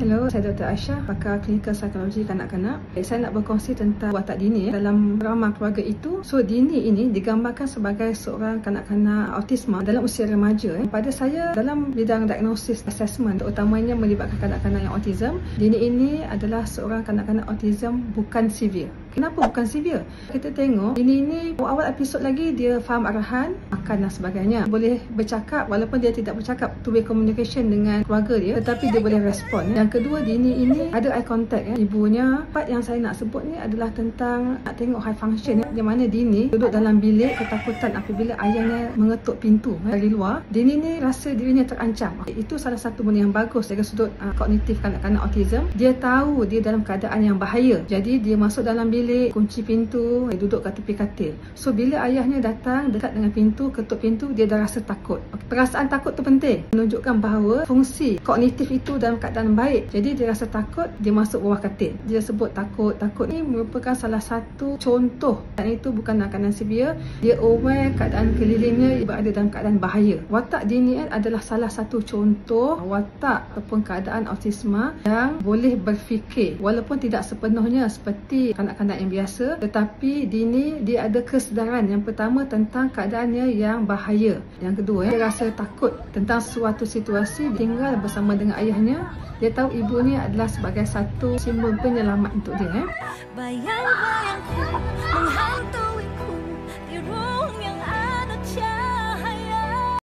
Hello, saya Dr. Aisyah, pakar klinikal psikologi kanak-kanak. Saya nak berkongsi tentang watak dini dalam drama keluarga itu. So, dini ini digambarkan sebagai seorang kanak-kanak autisma dalam usia remaja. Pada saya, dalam bidang diagnosis assessment, terutamanya melibatkan kanak-kanak yang autism, dini ini adalah seorang kanak-kanak autism bukan severe. Kenapa bukan severe? Kita tengok, dini ini awal episod lagi dia faham arahan, makan dan sebagainya. Boleh bercakap walaupun dia tidak bercakap, two-way communication dengan keluarga dia, tetapi dia boleh respon. Yang kedua, dini ini ada eye contact ibunya. Part yang saya nak sebut ni adalah tentang nak tengok high function di mana dini duduk dalam bilik ketakutan apabila ayahnya mengetuk pintu dari luar. Dini ni rasa dirinya terancam. Itu salah satu benda yang bagus dari sudut kognitif kanak-kanak autism. Dia tahu dia dalam keadaan yang bahaya. Jadi dia masuk dalam bilik, kunci pintu, duduk kat tepi katil. So bila ayahnya datang dekat dengan pintu, ketuk pintu, dia dah rasa takut. Perasaan takut tu penting, menunjukkan bahawa fungsi kognitif itu dalam keadaan baik. Jadi dia rasa takut, dia masuk bawah katil. Dia sebut takut. Takut ni merupakan salah satu contoh. Dan itu bukan keadaan severe. Dia aware keadaan kelilingnya berada dalam keadaan bahaya. Watak dini adalah salah satu contoh watak ataupun keadaan autisma yang boleh berfikir. Walaupun tidak sepenuhnya seperti kanak-kanak yang biasa, tetapi dini dia ada kesedaran. Yang pertama tentang keadaannya yang bahaya. Yang kedua, dia rasa takut tentang suatu situasi, tinggal bersama dengan ayahnya. Dia tahu ibu ni adalah sebagai satu simbol penyelamat untuk dia. Bayang-bayangku menghantui